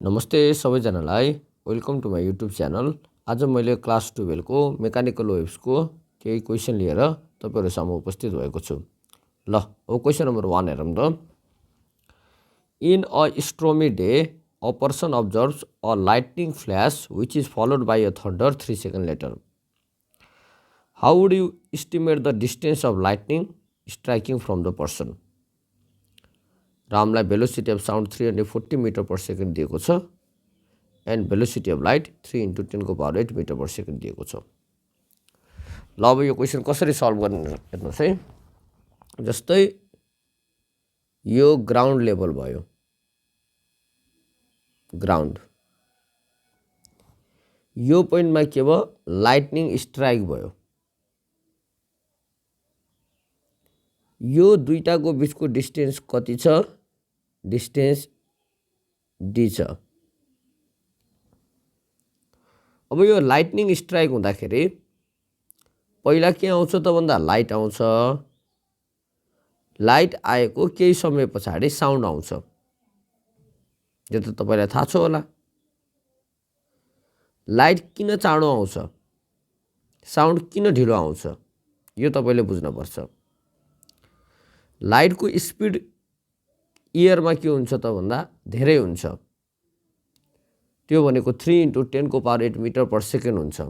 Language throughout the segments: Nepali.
नमस्ते सबैजनालाई welcome to my YouTube channel. आज मैले क्लास 12 को मेकानिकल वेव्स को केही क्वेसन लिएर तपाईहरु सामु उपस्थित भएको छु। ल अब क्वेसन नम्बर 1 हेरौँ त। In a stormy day a person observes a lightning flash which is followed by a thunder 3 second later. How would you estimate the distance of lightning striking from the person. र हामीलाई velocity of sound 340 metre per second दिएको छ एन्ड भेलोसिटी अफ लाइट 3 × 10 को पावर 8 मिटर पर सेकेन्ड दिएको छ। ल अब यो क्वेसन कसरी सल्भ गर्ने हेर्नुस् है। जस्तै यो ग्राउन्ड लेभल भयो, ग्राउन्ड, यो पोइन्टमा के भयो, लाइटनिङ स्ट्राइक भयो। यो दुईटाको बीचको डिस्टेन्स कति छ, डिस्टेन्स डी छ। अब यो लाइटनिङ स्ट्राइक हुँदाखेरि पहिला के आउँछ त भन्दा लाइट आउँछ। लाइट आएको केही समय पछाडि साउन्ड आउँछ, यो त तपाईलाई थाहा छ होला। लाइट किन चाँडो आउँछ, साउन्ड किन ढिलो आउँछ, यो तपाईले बुझ्न पर्छ। लाइटको स्पिड एयरमा के हुन्छ त भन्दा धेरै हुन्छ, त्यो भनेको 3 × 10 को पावर 8 मिटर पर सेकेन्ड हुन्छ।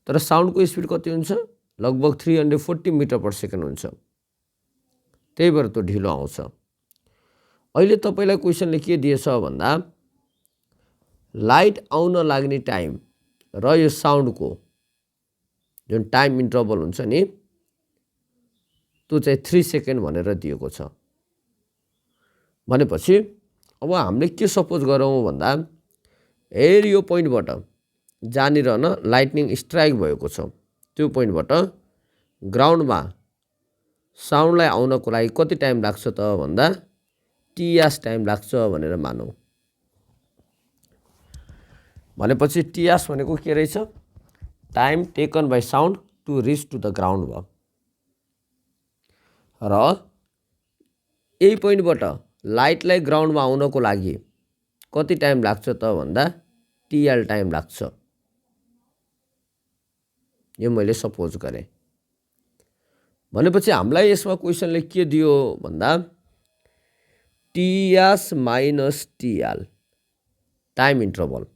तर साउन्डको स्पिड कति हुन्छ, लगभग 340 मिटर पर सेकेन्ड हुन्छ, त्यही भएर त्यो ढिलो आउँछ। अहिले तपाईलाई क्वेसनले के दिएछ भन्दा लाइट आउन लाग्ने टाइम र यो साउन्डको जुन टाइम इन्टरभल हुन्छ नि त्यो चाहिँ 3 सेकेन्ड भनेर दिएको छ। भनेपछि अब हामीले के सपोज गरौँ भन्दा हेर यो पोइन्टबाट जहाँनिर न लाइटनिङ स्ट्राइक भएको छ त्यो पोइन्टबाट ग्राउन्डमा साउन्डलाई आउनको लागि कति टाइम लाग्छ त भन्दा ts टाइम लाग्छ भनेर मानौँ। भनेपछि ts भनेको के रहेछ, time taken by sound to reach to the ground भयो। र यही पोइन्टबाट लाइटलाई ग्राउन्डमा आउनको लागि कति टाइम लाग्छ त भन्दा tl टाइम लाग्छ। यो मैले सपोज गरेँ। भनेपछि हामीलाई यसमा क्वेसनले के दियो भन्दा ts minus tl time interval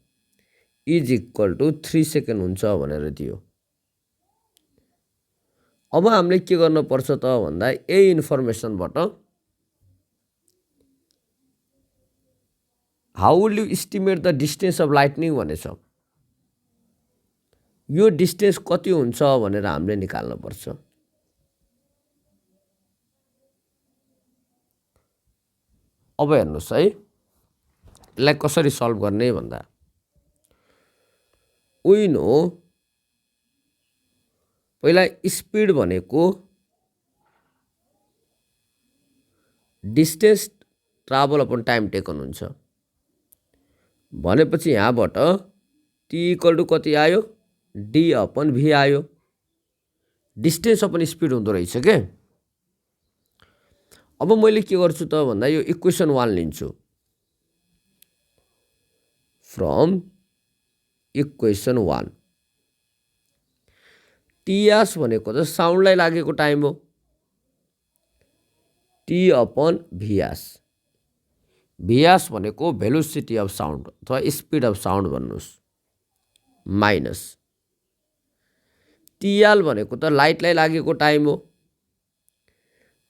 is equal to 3 second हुन्छ भनेर दियो। अब हामीले के गर्न पर्छ त भन्दा यही इन्फर्मेसनबाट how will you estimate the distance of lightning भनेछ, यो डिस्टेन्स कति हुन्छ भनेर हामीले निकाल्न पर्छ। अब हेर्नुस् है, यसलाई कसरी सल्भ गर्ने भन्दा वी नो पहिला स्पिड भनेको distance travel upon time taken हुन्छ। भनेपछि यहाँबाट t इक्वल टु कति आयो, d अपन v आयो। डिस्टेन्स अपन स्पिड हुँदो रहेछ के। अब मैले के गर्छु त भन्दा यो इक्वेसन 1 लिन्छु फ्रम इक्वेसन 1। ts भनेको त साउन्डलाई लागेको टाइम हो, t अपन vs। vs भनेको भेलोसिटी अफ साउन्ड अथवा स्पिड अफ साउन्ड भन्नुस्, माइनस tl भनेको त लाइटलाई लागेको टाइम हो,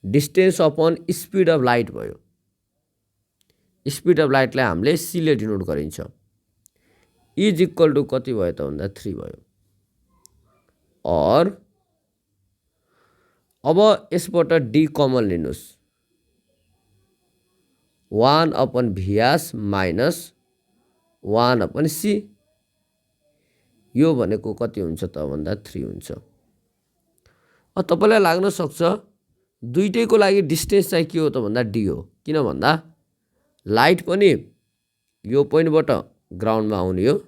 distance upon speed of light भयो। स्पिड अफ लाइटलाई हामीले c ले डिनोट गरिन्छ। इज इक्वल टु कति भयो त भन्दा 3 भयो। और अब यसबाट d कमन लिनुस्, 1 upon vs minus 1 upon c, यो भनेको कति हुन्छ त भन्दा 3 हुन्छ। अब तपाईलाई लाग्न सक्छ दुईटैको लागि डिस्टेन्स चाहिँ के हो त भन्दा d हो। किन भन्दा लाइट पनि यो पोइन्टबाट ग्राउन्डमा आउने हो,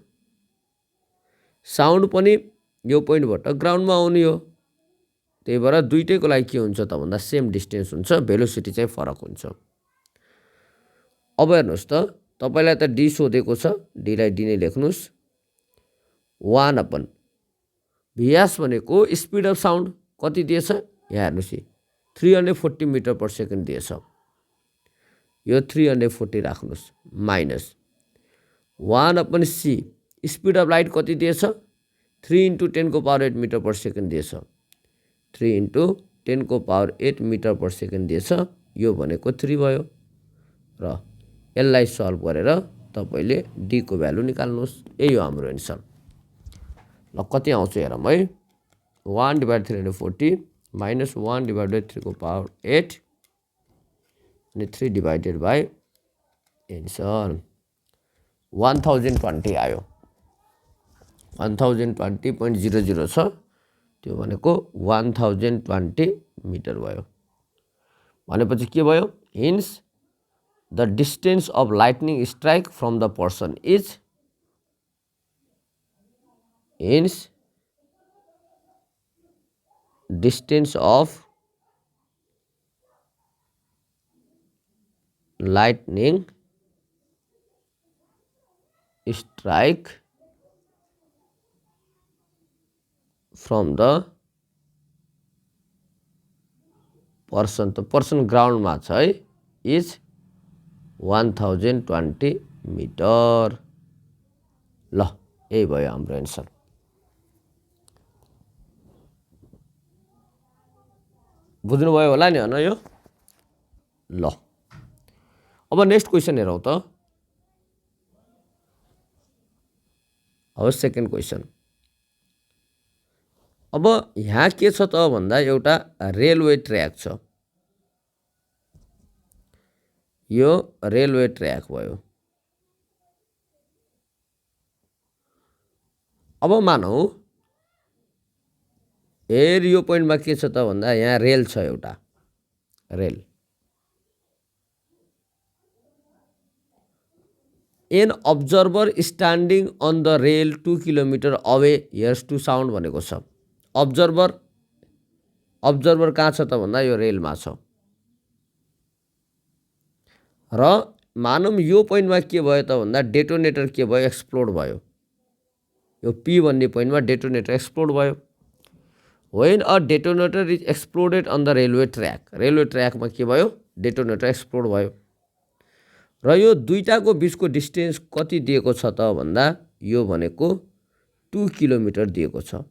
साउन्ड पनि यो पोइन्टबाट ग्राउन्डमा आउने हो, त्यही भएर दुईटैको लागि के हुन्छ त भन्दा सेम डिस्टेन्स हुन्छ, भेलोसिटी चाहिँ फरक हुन्छ। अब हेर्नुहोस् त तपाईलाई त डी सोधेको छ, डीलाई डी नै लेख्नुस्। 1/, भ्यास भनेको स्पिड अफ साउन्ड कति दिएछ, यहाँ हेर्नुहोस् 340 मिटर पर सेकेन्ड दिएछ, यो 340 राख्नुस्, minus 1/c, speed of light कति दिएछ, 3 × 10 को पावर 8 मिटर पर सेकेन्ड दिएछ, 3 × 10 को पावर 8 मिटर पर सेकेन्ड दिएछ, यो भनेको 3 भयो। र यसलाई सल्भ गरेर तपाईले डी को भ्यालु निकाल्नुहोस्, यही हो हाम्रो एन्सर। ल कति आउँछ हेरौँ है, 1/340 माइनस 1/3 को पावर 8 अनि 3 डिभाइडेड बाई एन्सर 1020 आयो, 1020.00 छ, त्यो भनेको 1020 मिटर भयो। भनेपछि के भयो, hence the distance of lightning strike from the person is, hence distance of lightning strike from the person, तो पर्सन ग्राउन्डमा छ है, इज 1020 मिटर। ल यही भयो हाम्रो एन्सर। बुझ्नुभयो होला नि हैन यो। ल अब नेक्स्ट क्वेसन हेरौँ त। अब सेकेन्ड क्वेसन। अब यहाँ के छ त भन्दा एउटा रेलवे ट्र्याक छ, यो रेलवे ट्र्याक भयो। अब मानौ हेर यो पोइन्टमा के छ त भन्दा यहाँ रेल छ, एउटा rail. An observer standing on the rail 2 kilometre away hears two sound भनेको छ। अब्जर्भर कहाँ छ त भन्दा यो रेलमा छ। र मानौँ यो पोइन्टमा के भयो त भन्दा डेटोनेटर के भयो, एक्सप्लोड भयो। यो पी भन्ने पोइन्टमा डेटोनेटर एक्सप्लोड भयो। When a detonator is exploded on the railway track, railway ट्र्याकमा के भयो, डेटोनेटर एक्सप्लोड भयो। र यो दुईटाको बीचको डिस्टेन्स कति दिएको छ त भन्दा यो भनेको 2 किलोमिटर दिएको छ।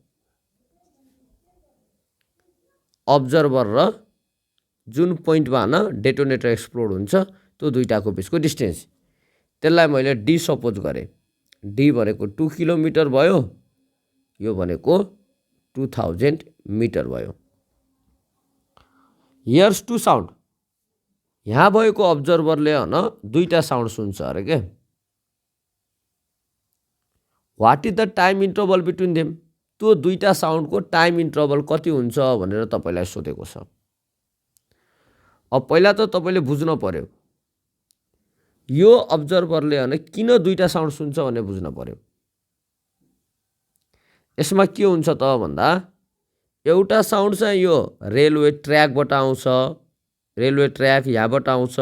अब्जर्भर र जुन पोइन्टमा न डेटोनेटर एक्सप्लोड हुन्छ त्यो दुईटाको बीचको डिस्टेन्स, त्यसलाई मैले डी सपोज गरेँ। डी भनेको 2 किलोमिटर भयो, यो भनेको 2000 मिटर भयो। हियर्स टु साउन्ड, यहाँ भएको अब्जर्भरले हैन दुईटा साउन्ड सुन्छ अरे के। What is the time interval between them, त्यो दुईटा साउन्डको टाइम इन्टरभल कति हुन्छ भनेर तपाईलाई सोधेको छ। अब पहिला त तपाईले बुझ्न पर्यो यो अब्जर्भरले हैन किन दुईटा साउन्ड सुन्छ भन्ने बुझ्न पर्यो। यसमा के हुन्छ त भन्दा एउटा साउन्ड चाहिँ यो रेलवे ट्र्याकबाट आउँछ, रेलवे ट्र्याक यहाँबाट आउँछ,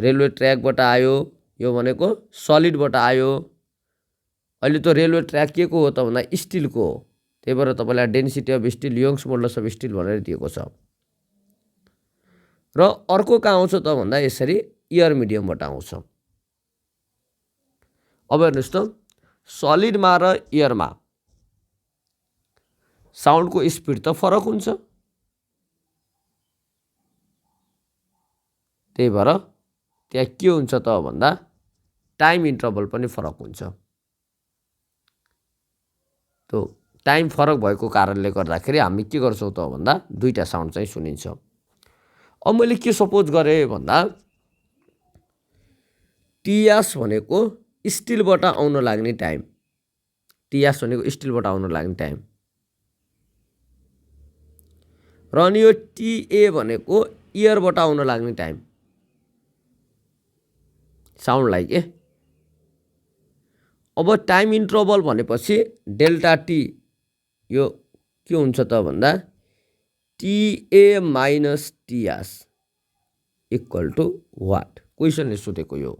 रेलवे ट्र्याकबाट आयो, यो भनेको सलिडबाट आयो। अहिले त रेलवे ट्र्याक के को हो त भन्दा स्टिलको हो, त्यही भएर तपाईलाई density of still, youngs modulus of still भनेर दिएको छ। र अर्को कहाँ आउँछ त भन्दा यसरी एयर मिडियमबाट आउँछ। अब हेर्नुस् त सलिडमा र एयरमा साउन्डको स्पिड त फरक हुन्छ, त्यही भएर त्यहाँ के हुन्छ त भन्दा टाइम इन्टरभल पनि फरक हुन्छ। त्यो टाइम फरक भएको कारणले गर्दाखेरि हामी के गर्छौं त भन्दा दुईटा साउन्ड चाहिँ सुनिन्छ। अब मैले के सपोज गरेँ भन्दा टीएस भनेको स्टिलबाट आउन लाग्ने टाइम, टीएस भनेको स्टिलबाट आउन लाग्ने टाइम, र अनि यो टीए भनेको एयरबाट आउन लाग्ने टाइम, साउन्डलाई के। अब टाइम इन्टरभल भनेपछि डेल्टा टी यो के हुन्छ त भन्दा TA minus TS equal to what? क्वेसनले सोधेको यो।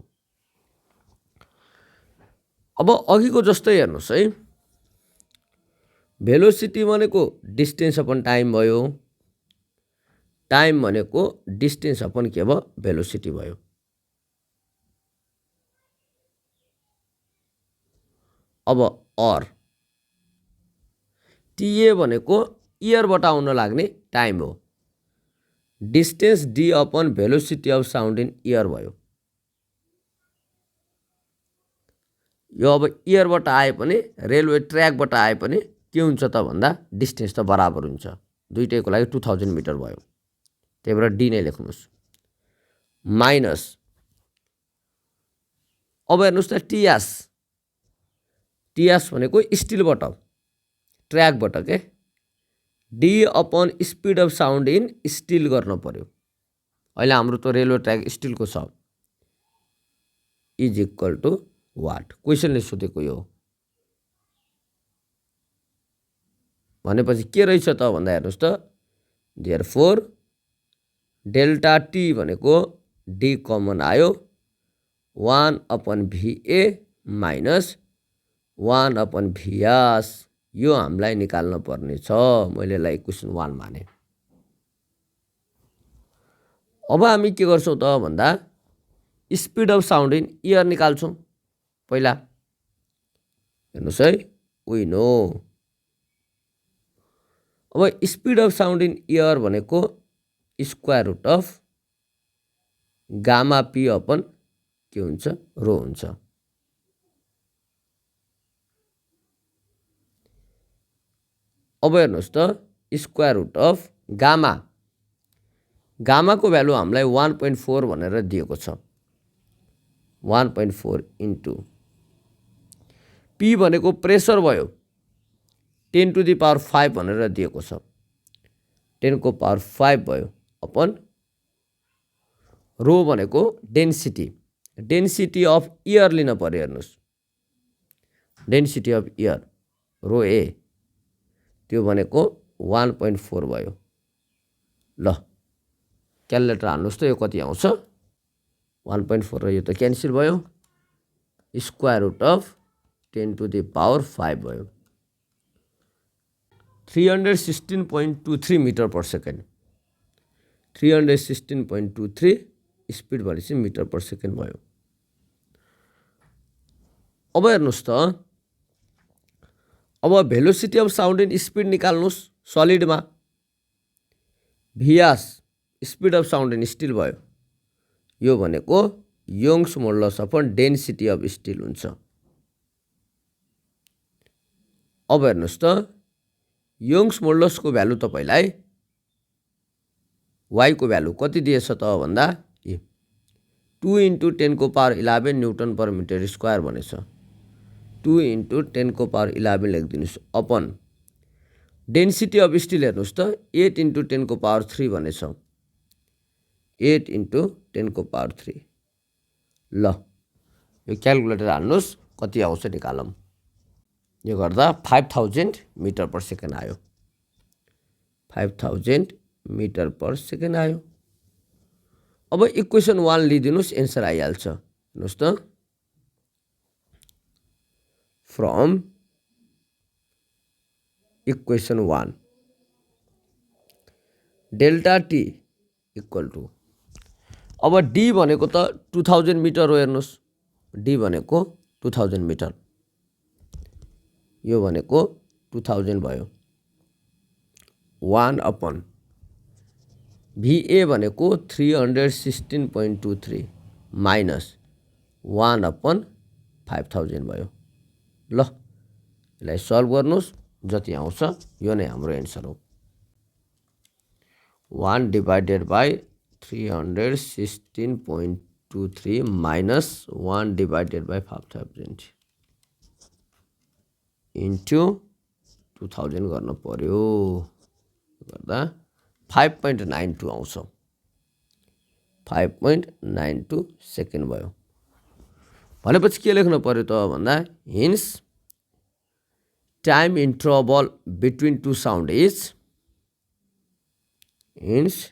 अब अघिको जस्तै हेर्नुहोस् है, भेलोसिटी भनेको डिस्टेन्स अपन टाइम भयो, टाइम भनेको डिस्टेन्स अपन के भयो? भेलोसिटी भयो। अब अर टिए भनेको इयरबाट आउन लाग्ने टाइम हो, distance D upon velocity of sound in year भयो। यो अब इयरबाट आए पनि रेलवे ट्र्याकबाट आए पनि के हुन्छ त भन्दा डिस्टेन्स त बराबर हुन्छ, दुईटैको लागि 2000 मिटर भयो, त्यही भएर डी नै लेख्नुहोस्। माइनस अब हेर्नुहोस् त टिएस, टिएस भनेको स्टिलबाट ट्र्याकबाट के, D upon speed of sound in still गर्न पर्यो। अहिले हाम्रो त रेलवे ट्र्याक स्टिलको छ, इज इक्वल टु वाट? क्वेसनले सोधेको यो भनेपछि के रहेछ त भन्दा हेर्नुहोस् त, देयरफोर डेल्टा टी भनेको डी कमन आयो, 1 अपन भिए माइनस 1 अपन भिएस, यो हामीलाई निकाल्न पर्ने छ। मैले यसलाई क्वेसन 1 माने। अब हामी के गर्छौँ त भन्दा speed of sound in air निकाल्छौँ पहिला। हेर्नुहोस् है, वी नो अब speed of sound in air भनेको square root of gamma P upon के हुन्छ? रो हुन्छ। अब हेर्नुहोस् त स्क्वायर रुट अफ गामा, गामाको भ्यालु हामीलाई 1.4 भनेर दिएको छ, 1.4 इन्टु पी भनेको प्रेसर भयो, 10 टु द पावर 5 भनेर दिएको छ, 10 को पावर 5 भयो अपन रो भनेको डेन्सिटी, डेन्सिटी अफ इयर लिन पर्यो। हेर्नुहोस्, डेन्सिटी अफ इयर रो ए, त्यो भनेको 1.4 भयो। ल क्यालकुलेटर हाल्नुहोस् त, यो कति आउँछ? 1.4 र यो त क्यान्सल भयो, square root of 10 to the power 5 भयो, 316.23 मिटर पर सेकेन्ड, 316.23 स्पिड भनेपछि मिटर पर सेकेन्ड भयो। अब हेर्नुहोस् त, अब velocity of sound in speed निकाल्नुहोस् सलिडमा, VS speed of sound in steel भयो, यो भनेको Young's modulus upon density of steel हुन्छ। अब हेर्नुहोस् त, यङ्स मोडुलसको भ्यालु तपाईलाई y को भ्यालु कति दिएछ त भन्दा 2 इन्टु 10 को power 11 newton per metre square भनेछ, 2 इन्टु 10 को पावर 11 लेखिदिनुहोस् अपन डेन्सिटी अफ स्टिल हेर्नुहोस् त 8 इन्टु 10 को पावर 3 भनेछ, 8 इन्टु 10 को पावर 3। ल यो क्यालकुलेटर हाल्नुहोस् कति आउँछ निकालौँ। यो गर्दा 5000 मिटर पर सेकेन्ड आयो, 5000 मिटर पर सेकेन्ड आयो। अब इक्वेसन 1 लिदिनुहोस्, एन्सर आइहाल्छ। हेर्नुहोस् त, from equation 1 delta T equal to, अब डी भनेको त 2000 मिटर हो। हेर्नुहोस्, डी भनेको 2000 मिटर, यो भनेको 2000 भयो, 1 अपन भिए भनेको 316.23 माइनस 1 अपन 5000 भयो। ल यसलाई सल्भ गर्नुहोस्, जति आउँछ यो नै हाम्रो एन्सर हो। 1 divided by 316.23 minus 1 divided by 5000 into 2000 गर्न पर्यो, गर्दा 5.92 आउँछ, 5.92 सेकेन्ड भयो। भनेपछि के लेख्नु पर्यो त भन्दा hence time interval between two sound is, hence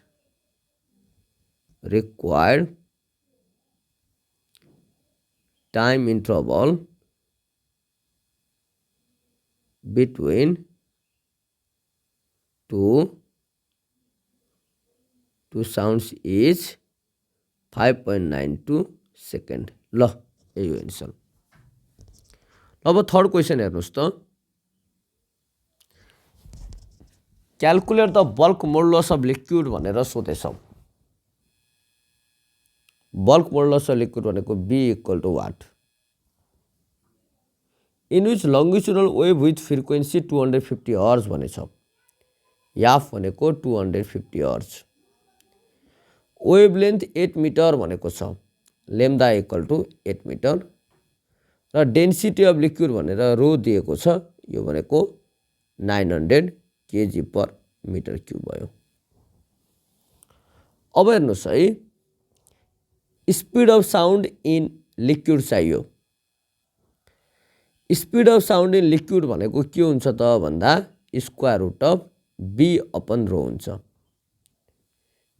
required time interval between two sounds is 5.92 second. ल यही हो एन्सर। अब थर्ड क्वेसन हेर्नुहोस् त, calculate the bulk modulus of liquid भनेर सोधेछ। बल्क मोडुलस अफ लिक्विड भनेको B equal to what, in which longitudinal wave with frequency 250 hertz भनेछ। याफ भनेको 250 हर्ज, वेभ लेन्थ 8 मिटर भनेको छ, लेम्दा इक्वल टु 8 मिटर, र डेन्सिटी अफ लिक्विड भनेर रो दिएको छ, यो भनेको 900 केजी पर मिटर क्युब भयो। अब हेर्नुहोस् है, speed of sound in liquid चाहियो। Speed of sound in liquid भनेको के हुन्छ त भन्दा square root of B upon rho हुन्छ।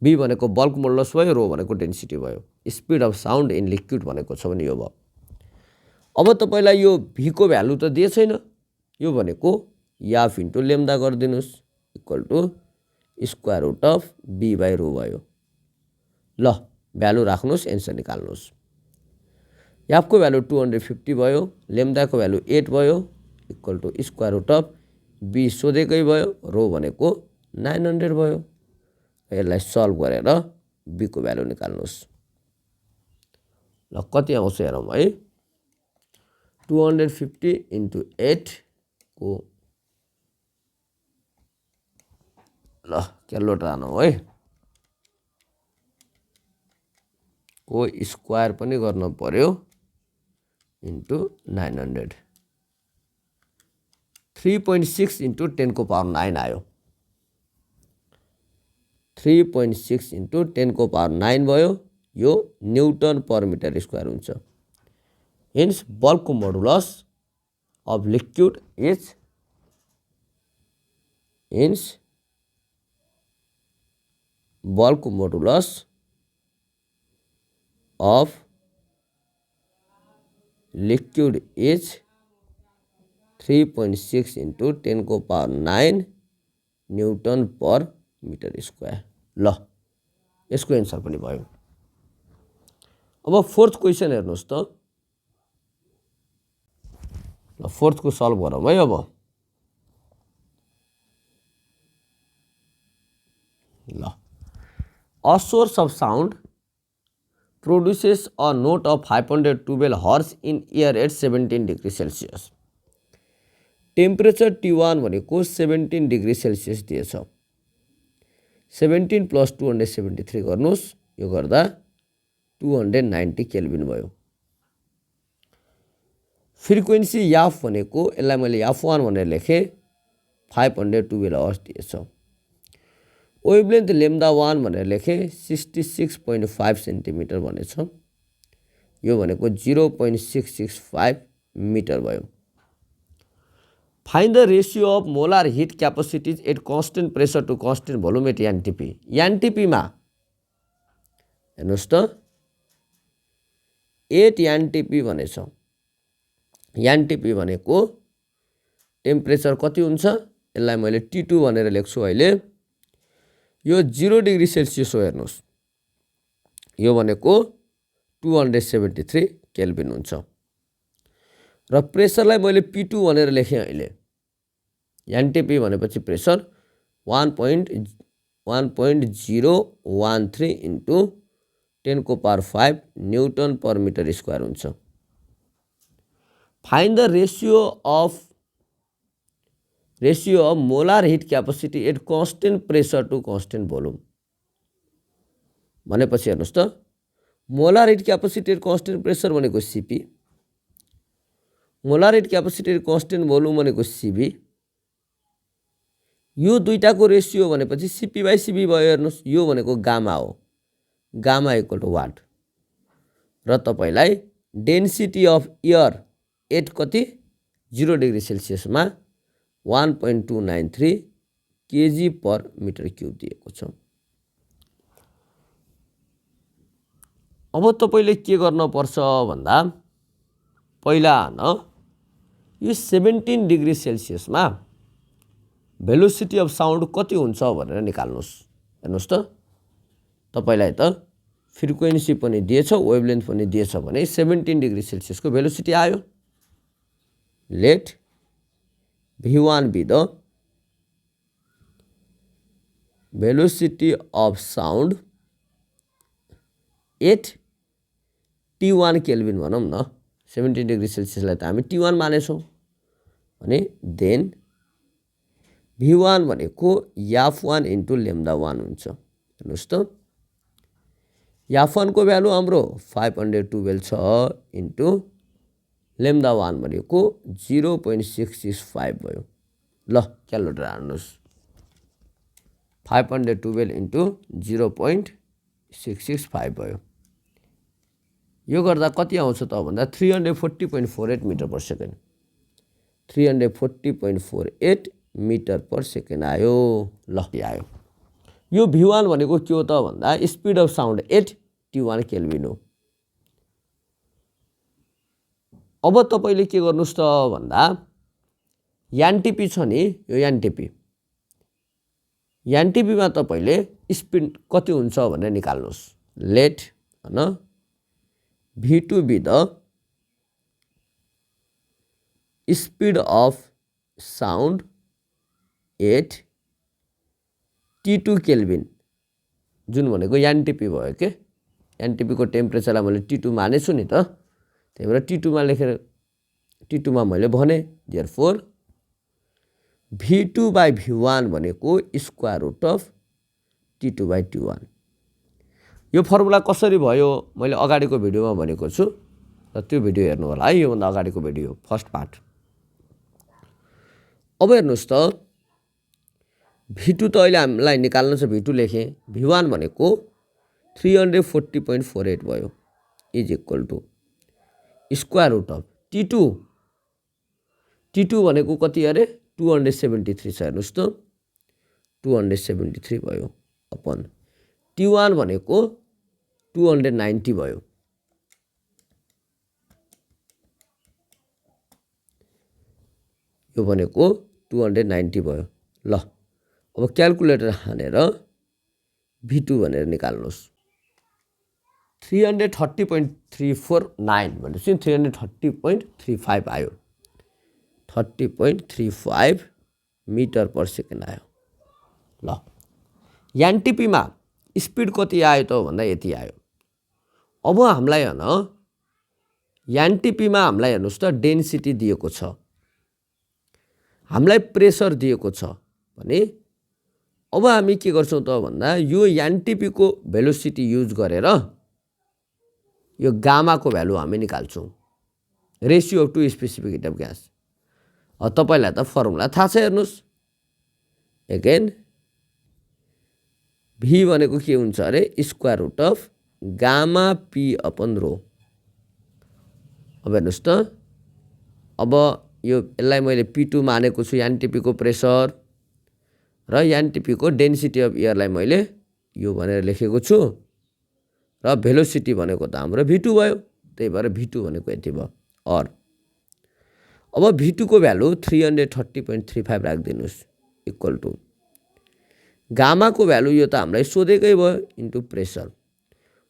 बी भनेको बल्क मोडुलस भयो, रो भनेको डेन्सिटी भयो। Speed of sound in liquid भनेको छ भने यो भयो। अब तपाईलाई यो भी को भ्यालु त दिए छैन, यो भनेको याफ इन्टु लेम्दा गरिदिनुहोस् equal to square root of B by rho भयो। ल भ्यालु राख्नुहोस्, एन्सर निकाल्नुहोस्। याफको भ्यालु 250 भयो, लेम्दाको भ्यालु 8 भयो, equal to square root of B सोधेकै भयो, रो भनेको 900 भयो। यसलाई सल्भ गरेर बी को भ्यालु निकाल्नुहोस्। ल कति आउँछ हेरौँ है, 250 इन्टु 8 को, ल क्यालकुलेटर आनौ है, को स्क्वायर पनि गर्न पर्यो इन्टु 900, 3.6 इन्टु 10 को पावर 9 आयो। 3.6 इन्टु 10 को पावर 9 भयो, यो न्युटन पर मिटर स्क्वायर हुन्छ। Hence bulk modulus of liquid is, hence bulk modulus of liquid is 3.6 into 10 को power 9 newton per metre square. ल यसको एन्सर पनि भयो। अब फोर्थ क्वेसन हेर्नुहोस् त, ल फोर्थ को सल्भ गरौँ है। अब ल, a source of sound produces a note of 512 hertz in air at 17 degree Celsius. Temperature T1 भनेको 17 डिग्री सेल्सियस दिएछ। 17 प्लस 273 गर्नुहोस्, यो गर्दा 290 केल्भिन भयो। फ्रिक्वेन्सी याफ भनेको, यसलाई मैले याफ1 भनेर लेखेँ, 512 हर्ट्ज दिएछ। वेभलेन्थ लेम्दा 1 भनेर लेखेँ, 66.5 सेन्टिमिटर भनेछ, यो भनेको 0.665 मिटर भयो। Find the ratio of molar heat capacities at constant pressure to constant volume at NTP. एनटिपीमा हेर्नुहोस् त, 8 एनटिपी भनेछ। एनटिपी भनेको टेम्परेचर कति हुन्छ, यसलाई मैले T2 भनेर लेख्छु अहिले। यो 0 डिग्री सेल्सियस हो, हेर्नुहोस्, यो भनेको 273 केल्भिन हुन्छ। र प्रेसरलाई मैले P2 भनेर लेखेँ अहिले। एनटिपी भनेपछि प्रेसर 1.013 इन्टु 10 को power 5 newton per metre square हुन्छ। Find the ratio of molar heat capacity at constant pressure to constant volume भनेपछि हेर्नुहोस् त, molar heat capacity at constant pressure भनेको CP, molar heat capacity at constant volume भनेको सीबी। यो दुईटाको रेसियो भनेपछि सीपी बाई सीबी भयो। हेर्नुहोस्, यो भनेको गामा हो, गामा इक्वल टु वाट। र तपाईलाई डेन्सिटी अफ एयर एट कति 0 डिग्री सेल्सियसमा 1.293 केजी पर मिटर क्युब दिएको छ। अब तपाईले के गर्नुपर्छ भन्दा पहिला यो 17 डिग्री सेल्सियसमा भेलोसिटी अफ साउन्ड कति हुन्छ भनेर निकाल्नुस्। हेर्नुस् त तपाईलाई त फ्रिक्वेन्सी पनि दिएछ वेभलेन्थ पनि दिएछ भने 17 डिग्री सेल्सियसको भेलोसिटी आयो। Let v1 be the velocity of sound at T1 kelvin भनौं न। 17 डिग्री सेल्सियसलाई त हामी T1 मानेछौं भने देन v1 भनेको f1 into λ1 हुन्छ। हेर्नुस् त f1 को भ्यालु हाम्रो 512 छ इन्टु λ1 भनेको 0.665 भयो। ल क्यालकुलेटर हाल्नुस्। 512 इन्टु 0.665 भयो। यो गर्दा कति आउँछ त भन्दा 340.48 metre per second. 340.48 metre per second आयो। ल आयो। यो v1 भनेको के हो त भन्दा speed of sound at T1 kelvin हो। अब तपाईले के गर्नुस् त भन्दा एनटिपी छ नि यो एनटिपी मा तपाईले स्पिड कति हुन्छ भनेर निकाल्नुस्। Let v2 be the speed of sound at T2 kelvin जुन भनेको एनटिपी भयो के। एनटिपी को टेम्परेचरलाई मैले T2 मानेछु नि त। त्यही भएर T2 मा लेखेर T2 मा मैले भने देयरफोर v2 by v1 भनेको square root of T2 by T1। यो फर्मुला कसरी भयो मैले अगाडिको भिडियोमा भनेको छु र त्यो भिडियो हेर्नु होला है। यो भन्दा अगाडिको भिडियो फर्स्ट पार्ट। अब हेर्नुस् त v2 त अहिले हामीलाई निकाल्नु छ v2 लेखे। v1 भनेको 340.48 भयो is equal to square root of T2 भनेको कति अरे 273 छ। हेर्नुस् त 273 भयो अपन T1 भनेको 290 भयो। यो भनेको 290 भयो। ल अब क्यालकुलेटर हानेर v2 भनेर निकाल्नुस्। 330.349 भनेपछि 330.35 आयो। 30.35 मिटर पर सेकेन्ड आयो। ल एनटिपी मा स्पिड कति आयो त भन्दा यति आयो। अब हामीलाई एनटिपी मा हामीलाई हेर्नुस् त डेन्सिटी दिएको छ, हामीलाई प्रेसर दिएको छ भने अब हामी के गर्छौं त भन्दा यो एनटिपी को भेलोसिटी युज गरेर यो गामा को भ्यालु हामी निकाल्छौं। Ratio of two specific heat of gas. तपाईलाई त फर्मुला थाहा छ। हेर्नुस् अगेन v भनेको के हुन्छ अरे square root of gamma p upon rho. अब हेर्नुस् त अब यो यसलाई मैले P2 मानेको छु एनटिपी को प्रेसर र एनटिपी को डेन्सिटी अफ एयरलाई मैले यो भनेर लेखेको छु र भेलोसिटी भनेको त हाम्रो v2 भयो। त्यही भएर v2 भनेको यति भयो। और अब v2 को भ्यालु 330.35 राख्दिनुस् इक्वल टु गामा को भ्यालु यो त हामीलाई सोधेकै भयो इन्टु प्रेसर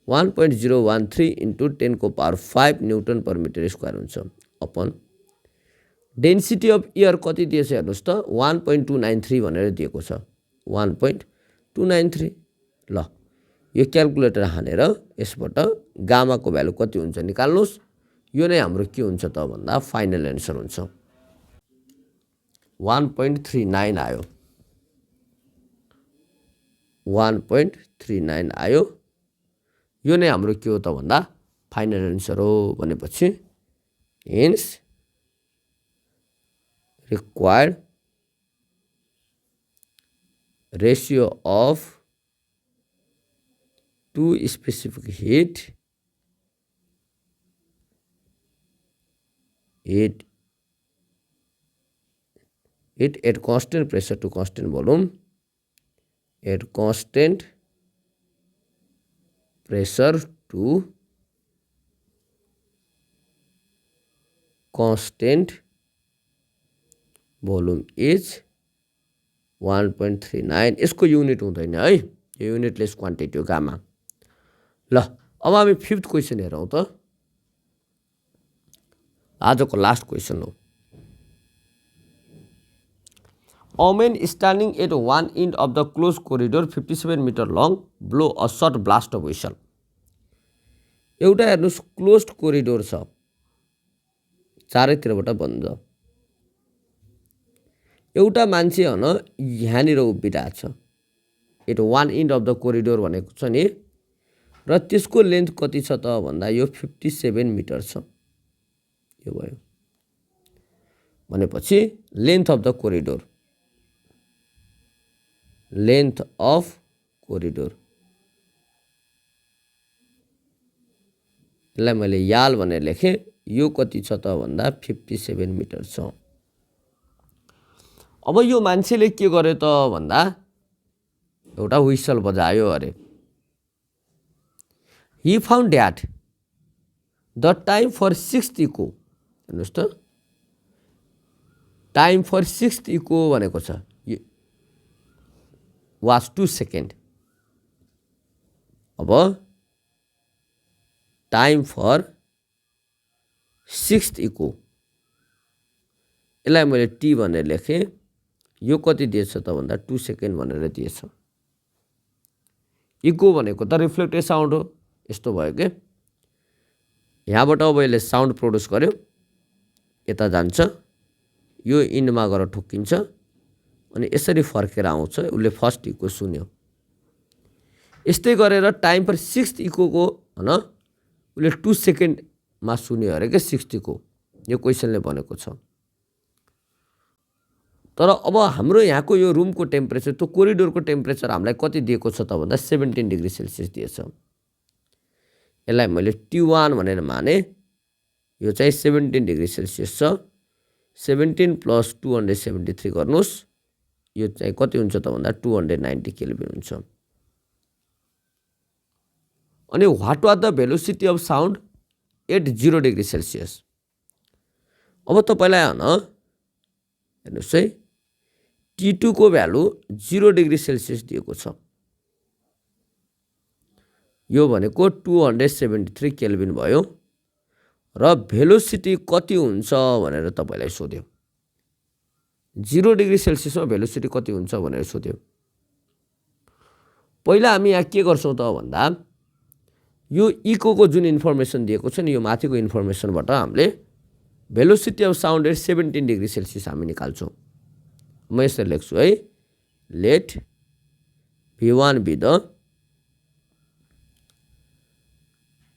1.013 इन्टु 10 को power 5 newton per metre square हुन्छ अपन डेन्सिटी अफ एयर कति दिएछ हेर्नुस् त 1.293 भनेर दिएको छ। 1.293। ल यो क्यालकुलेटर हानेर यसबाट गामा को भ्यालु कति हुन्छ निकाल्नुस्। यो नै हाम्रो के हुन्छ त भन्दा फाइनल एन्सर हुन्छ। 1.39 आयो। 1.39 आयो। यो नै हाम्रो के हो त भन्दा फाइनल एन्सर हो भनेपछि hence required ratio of to specific heat at constant pressure to constant volume at constant pressure to constant volume is 1.39। यसको युनिट हुँदैन है, यो युनिटलेस क्वान्टिटी हो गामा। ल अब हामी 5th क्वेसन हेरौँ त। आजको लास्ट क्वेसन हो। A man standing at one end of the closed corridor 57 meter long blow a short blast of whistle। एउटा हेर्नुहोस् क्लोज्ड कोरिडोर छ, चारैतिरबाट बन्द। एउटा मान्छे हन यहाँनिर उभिरहेको छ, at one end of the corridor भनेको छ नि, र त्यसको लेन्थ कति छ त भन्दा यो 57 मिटर छ। यो भयो भनेपछि length of the corridor, length of corridor, यसलाई मैले याल भनेर लेखेँ। यो कति छ त भन्दा 57 मिटर छ। अब यो मान्छेले के गर्यो त भन्दा एउटा हुइसल बजायो अरे। He found that the time for 6th echo, हेर्नुहोस् त, टाइम फर 6th इको भनेको छ वाज 2 सेकेन्ड। अब टाइम फर 6th इको, यसलाई मैले टी भनेर लेखेँ। यो कति दिएछ त भन्दा 2 सेकेन्ड भनेर दिएछ। इको भनेको त रिफ्लेक्टेड साउन्ड हो। यस्तो भयो के, यहाँबाट अब यसले साउन्ड प्रोड्युस गर्यो, यता जान्छ, यो इन्डमा गएर ठोक्किन्छ, अनि यसरी फर्केर आउँछ। उसले फर्स्ट इको सुन्यो। यस्तै गरेर टाइम फर 6th इकोको होइन उसले 2 सेकेन्डमा सुन्यो अरे क्या 6th इको। यो क्वेसनले भनेको छ। तर अब हाम्रो यहाँको यो रुमको टेम्परेचर, त्यो कोरिडोरको टेम्परेचर हामीलाई कति दिएको छ त भन्दा 17 डिग्री सेल्सियस दिएछ। यसलाई मैले T1 भनेर माने। यो चाहिँ 17 डिग्री सेल्सियस छ। 17 + 273 गर्नुहोस्, यो चाहिँ कति हुन्छ त भन्दा 290 केल्भिन हुन्छ। अनि what was the velocity of sound at 0 degree Celsius. अब तपाईँलाई होइन हेर्नुहोस् है, T2 को भ्यालु 0 डिग्री सेल्सियस दिएको छ। यो भनेको 273 केल्भिन भयो, र भेलोसिटी कति हुन्छ भनेर तपाईँलाई सोध्यो। 0 डिग्री सेल्सियसमा भेलोसिटी कति हुन्छ भनेर सोध्यो। पहिला हामी यहाँ के गर्छौँ त भन्दा यो इको जुन इन्फर्मेसन दिएको छ नि, यो माथिको इन्फर्मेसनबाट हामीले velocity of sound at 17 degree Celsius हामी निकाल्छौँ। म यसरी लेख्छु है, let V1 be the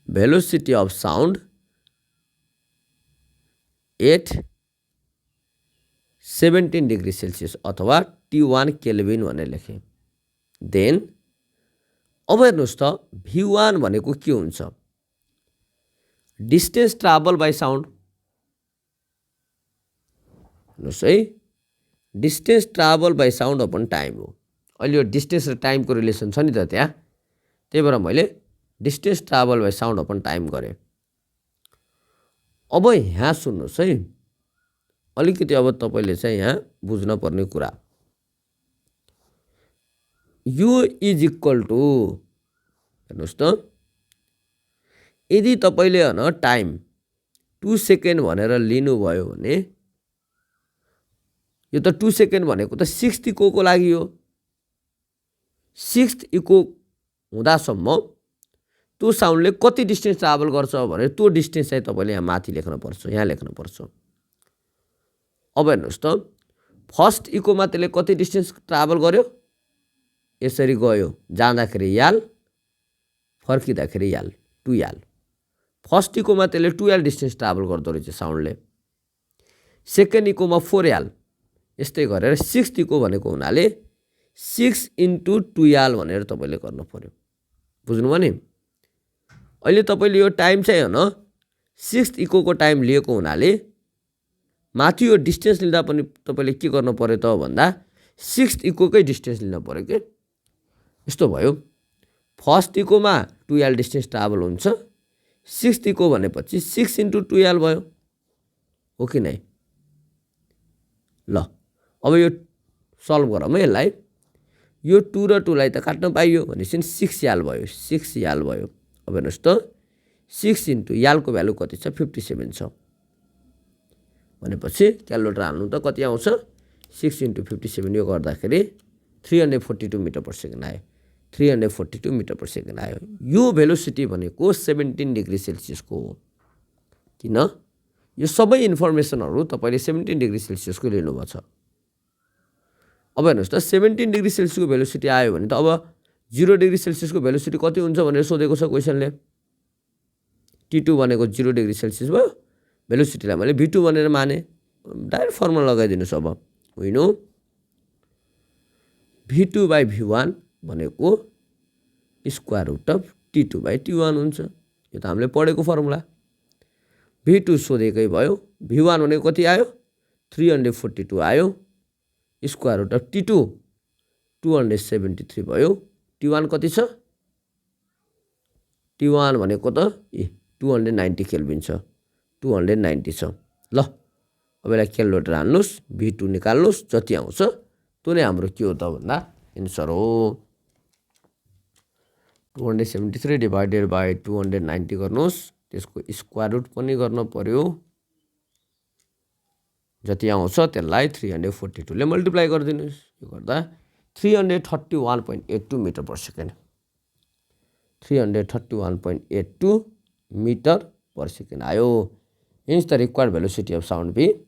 velocity of sound at 17 degree Celsius अथवा T1 केल्भिन भनेर लेखेँ। देन अब हेर्नुहोस् त V1 भनेको के हुन्छ, डिस्टेन्स ट्राभल बाई साउन्ड। हेर्नुहोस् है, distance travel by sound upon time हो। अहिले यो डिस्टेन्स र टाइमको रिलेसन छ नि त त्यहाँ, त्यही भएर मैले distance travel by sound upon time गरेँ। अब यहाँ सुन्नुहोस् है, अलिकति अब तपाईँले चाहिँ यहाँ बुझ्न पर्ने कुरा, यो इज इक्वल टु, हेर्नुहोस् त, यदि तपाईँले होइन टाइम 2 सेकेन्ड भनेर लिनुभयो भने यो त 2 सेकेन्ड भनेको त 6th इकोको लागि हो। 6th इको हुँदासम्म त्यो साउन्डले कति डिस्टेन्स ट्राभल गर्छ भने त्यो डिस्टेन्स चाहिँ तपाईँले यहाँ माथि लेख्नुपर्छ, यहाँ लेख्नुपर्छ। अब हेर्नुहोस् त, फर्स्ट इकोमा त्यसले कति डिस्टेन्स ट्राभल गर्यो, यसरी गयो, जाँदाखेरि याल, फर्किँदाखेरि याल, 2 याल। फर्स्ट इकोमा त्यसले 2 याल डिस्टेन्स ट्राभल गर्दो रहेछ साउन्डले। सेकेन्ड इकोमा 4 याल। यस्तै गरेर 6th इको भनेको हुनाले 6 × 2 याल भनेर तपाईँले गर्नु पर्यो। बुझ्नुभयो नि। अहिले तपाईँले यो टाइम चाहिँ होइन 6th इकोको टाइम लिएको हुनाले माथि यो डिस्टेन्स लिँदा पनि तपाईँले के गर्नु पर्यो त भन्दा 6th इकोकै डिस्टेन्स लिनु पर्यो के। यस्तो भयो, फर्स्ट इकोमा 2 याल डिस्टेन्स ट्राभल हुन्छ, 6th इको भनेपछि 6 × 2 याल भयो। हो कि नै? ल अब यो सल्भ गरौँ है यसलाई। यो 2 र 2 लाई त काट्न पाइयो भनेपछि 6 याल भयो, 6 याल भयो। अब हेर्नुहोस् त 6 इन्टु यालको भ्यालु कति छ? 57 छ। भनेपछि क्यालकुलेटर हाल्नु त कति आउँछ? 6 इन्टु 57 यो गर्दाखेरि 342 मिटर पर सेकेन्ड आयो। 342 मिटर पर सेकेन्ड आयो। यो भेलोसिटी भनेको 17 डिग्री सेल्सियसको हो। किन? यो सबै इन्फर्मेसनहरू तपाईँले 17 डिग्री सेल्सियसको लिनुभएको छ। अब हेर्नुहोस् त 17 डिग्री सेल्सियसको भेलोसिटी आयो भने त अब 0 डिग्री सेल्सियसको भेलोसिटी कति हुन्छ भनेर सोधेको छ क्वेसनले। T2 भनेको 0 डिग्री सेल्सियस भयो। भेलोसिटीलाई मैले V2 भनेर माने। डाइरेक्ट फर्मुला लगाइदिनुहोस् अब। होइन V2 बाई V1 भनेको square root of T2 by T1 हुन्छ। यो त हामीले पढेको फर्मुला। V2 सोधेकै भयो। V1 भनेको कति आयो? 342 आयो। स्क्वायर रुट अफ T2 273 भयो। T1 कति छ? T1 भनेको त 290 केल्भिन छ। 290 छ। ल अब यसलाई क्यालकुलेटर हाल्नुहोस्, V2 निकाल्नुहोस्, जति आउँछ त्यो नै हाम्रो के हो त भन्दा एन्सर हो। 273 डिभाइडेड बाई 290 गर्नुहोस्, त्यसको स्क्वायर रुट पनि गर्न पर्यो। जति आउँछ त्यसलाई 342 ले मल्टिप्लाई गरिदिनुहोस्। यो गर्दा 331.82 metre per second, 331.82 metre per second आयो। Hence the required velocity of sound be,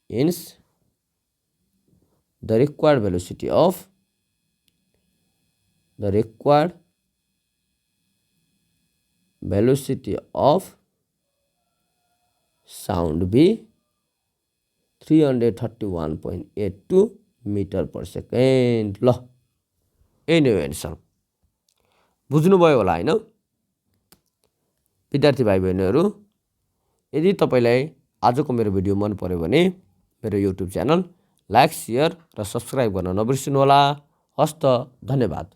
hence the required velocity of sound be 331.82 metre per second. ल यही नै हो एन्सर। बुझ्नुभयो होला हैन? विद्यार्थी भाइ बहिनीहरू, यदि तपाईलाई आजको मेरो भिडियो मन पर्यो भने मेरो युट्युब च्यानल लाइक, शेयर र सब्स्क्राइब गर्न नबिर्सिनु होला। हस्त, धन्यवाद।